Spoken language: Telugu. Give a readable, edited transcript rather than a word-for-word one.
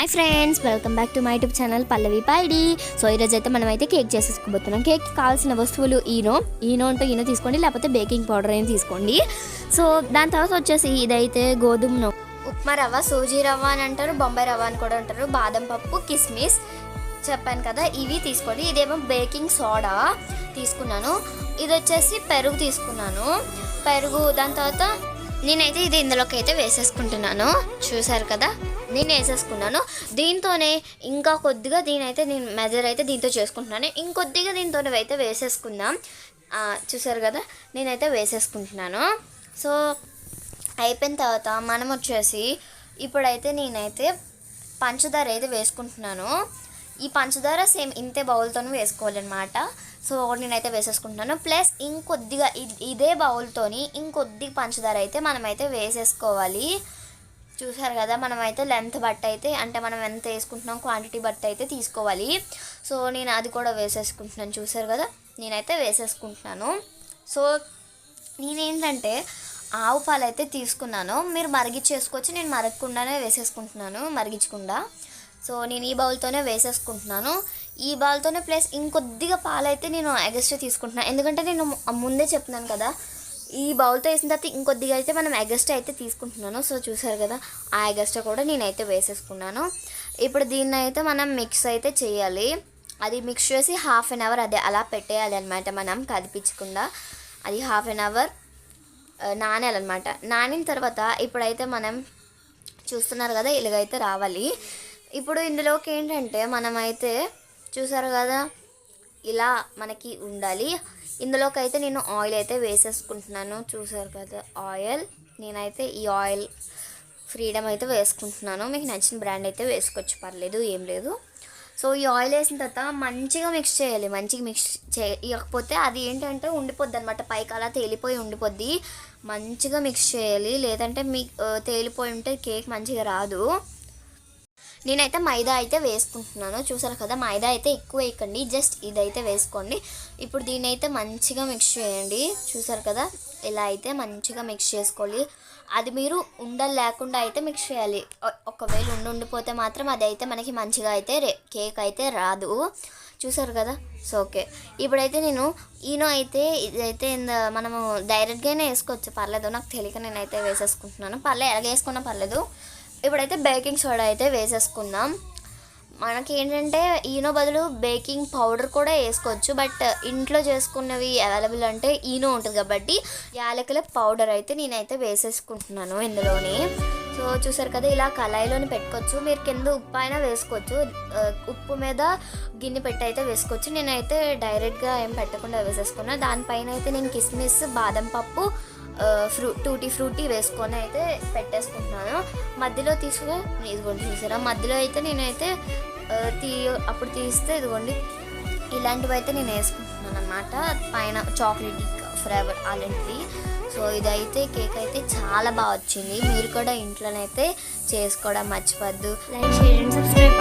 Hi friends, welcome back to my YouTube channel Pallavi Paidi. So ఈరోజు అయితే మనం అయితే కేక్ చేసేసుకోబోతున్నాం. కేక్కి కావాల్సిన వస్తువులు ఈనో అంటే ఈనో తీసుకోండి, లేకపోతే బేకింగ్ పౌడర్ అయినా తీసుకోండి. సో దాని తర్వాత వచ్చేసి ఇదైతే గోధుమ ఉప్మా రవ్వ, సూజీ రవ్వ అని అంటారు, బొంబాయి రవ్వ అని కూడా అంటారు, బాదం పప్పు, కిస్మిస్ చెప్పాను కదా, ఇవి తీసుకోండి. ఇదేమో బేకింగ్ సోడా తీసుకున్నాను. ఇది వచ్చేసి పెరుగు తీసుకున్నాను. పెరుగు దాని తర్వాత నేనైతే ఇది ఇందులోకి అయితే వేసేసుకుంటున్నాను. చూసారు కదా, నేను వేసేసుకున్నాను. దీంతోనే ఇంకా కొద్దిగా దీనైతే నేను మెజర్ అయితే దీంతో చేసుకుంటున్నాను. ఇంకొద్దిగా దీంతో అయితే వేసేసుకుందాం. చూసారు కదా, నేనైతే వేసేసుకుంటున్నాను. సో అయిపోయిన తర్వాత మనం వచ్చేసి ఇప్పుడైతే నేనైతే పంచదార అయితే వేసుకుంటున్నాను. ఈ పంచదార సేమ్ ఇంతే బౌల్తోనే వేసుకోవాలన్నమాట. సో నేనైతే వేసేసుకుంటున్నాను. ప్లస్ ఇంకొద్దిగా ఇదే బౌల్తోని ఇంకొద్దిగా పంచదార అయితే మనమైతే వేసేసుకోవాలి. చూసారు కదా, మనమైతే లెంత్ బట్టి అయితే, అంటే మనం ఎంత వేసుకుంటున్నాం క్వాంటిటీ బట్టి అయితే తీసుకోవాలి. సో నేను అది కూడా వేసేసుకుంటున్నాను. చూసారు కదా, నేనైతే వేసేసుకుంటున్నాను. సో నేనేంటంటే ఆవు పాలు అయితే తీసుకున్నాను. మీరు మరిగించేసుకోవచ్చు, నేను మరగకుండానే వేసేసుకుంటున్నాను, మరిగించకుండా. సో నేను ఈ బౌల్తోనే వేసేసుకుంటున్నాను. ఈ బౌల్తోనే ప్లస్ ఇంకొద్దిగా పాలు అయితే నేను ఎగస్ట్రా తీసుకుంటున్నాను. ఎందుకంటే నేను ముందే చెప్తున్నాను కదా, ఈ బౌల్తో వేసిన తర్వాత ఇంకొద్దిగా అయితే మనం ఎగస్ట్రా అయితే తీసుకుంటున్నాను. సో చూసారు కదా, ఆ ఎగస్ట్రా కూడా నేనైతే వేసేసుకున్నాను. ఇప్పుడు దీన్ని అయితే మనం మిక్స్ అయితే చేయాలి. అది మిక్స్ చేసి హాఫ్ అన్ అవర్ అదే అలా పెట్టేయాలి అనమాట, మనం కదిపించకుండా. అది హాఫ్ అన్ అవర్ నానేయాలన్నమాట. నానిన తర్వాత ఇప్పుడైతే మనం చూస్తున్నారు కదా, ఇలాగైతే రావాలి. ఇప్పుడు ఇందులోకి ఏంటంటే మనమైతే చూసారు కదా, ఇలా మనకి ఉండాలి. ఇందులోకి అయితే నేను ఆయిల్ అయితే వేసేసుకుంటున్నాను. చూసారు కదా ఆయిల్, నేనైతే ఈ ఆయిల్ ఫ్రీడమ్ అయితే వేసుకుంటున్నాను. మీకు నచ్చిన బ్రాండ్ అయితే వేసుకోవచ్చు, పర్లేదు, ఏం లేదు. సో ఈ ఆయిల్ వేసిన తర్వాత మంచిగా మిక్స్ చేయాలి. మంచిగా మిక్స్ చేయకపోతే అది ఏంటంటే ఉండిపోద్ది అనమాట, పైకి అలా తేలిపోయి ఉండిపోద్ది. మంచిగా మిక్స్ చేయాలి, లేదంటే మీకు తేలిపోయి ఉంటే కేక్ మంచిగా రాదు. నేనైతే మైదా అయితే వేసుకుంటున్నాను. చూసారు కదా, మైదా అయితే ఎక్కువ వేయకండి, జస్ట్ ఇదైతే వేసుకోండి. ఇప్పుడు దీన్ని అయితే మంచిగా మిక్స్ చేయండి. చూసారు కదా, ఇలా అయితే మంచిగా మిక్స్ చేసుకోవాలి. అది మీరు ఉండలు లేకుండా అయితే మిక్స్ చేయాలి. ఒకవేళ ఉండిపోతే మాత్రం అది అయితే మనకి మంచిగా అయితే కేక్ అయితే రాదు. చూసారు కదా. సో ఓకే, ఇప్పుడైతే నేను ఈనో అయితే ఇదైతే మనము డైరెక్ట్గానే వేసుకోవచ్చు, పర్లేదు. నాకు తెలియక నేనైతే వేసేసుకుంటున్నాను. పర్లేదు, ఎలాగ వేసుకున్నా పర్లేదు. ఇప్పుడైతే బేకింగ్ సోడా అయితే వేసేసుకుందాం. మనకి ఏంటంటే ఈనో బదులు బేకింగ్ పౌడర్ కూడా వేసుకోవచ్చు, బట్ ఇంట్లో చేసుకున్నవి అవైలబుల్ అంటే ఈనో ఉంటుంది కాబట్టి యాలకుల పౌడర్ అయితే నేనైతే వేసేసుకుంటున్నాను ఇందులోని. సో చూసారు కదా, ఇలా కళాయిలోని పెట్టుకోవచ్చు. మీరు కింద ఉప్పు అయినా వేసుకోవచ్చు, ఉప్పు మీద గిన్నె పెట్టి అయితే వేసుకోవచ్చు. నేనైతే డైరెక్ట్గా ఏం పెట్టకుండా వేసేసుకున్నాను. దానిపైన అయితే నేను కిస్మిస్, బాదం పప్పు, టూటీ ఫ్రూటీ వేసుకొని అయితే పెట్టేసుకుంటున్నాను. మధ్యలో ఇదిగోండి చూసారా, మధ్యలో అయితే నేనైతే అప్పుడు తీస్తే ఇదిగోండి ఇలాంటివి అయితే నేను వేసుకుంటున్నాను అనమాట. పైన చాక్లెట్ ఫ్లేవర్ అలాంటివి. సో ఇదైతే కేక్ అయితే చాలా బాగా వచ్చింది. మీరు కూడా ఇంట్లోనైతే చేసుకోవడం మర్చిపోద్దు. Like, share and subscribe.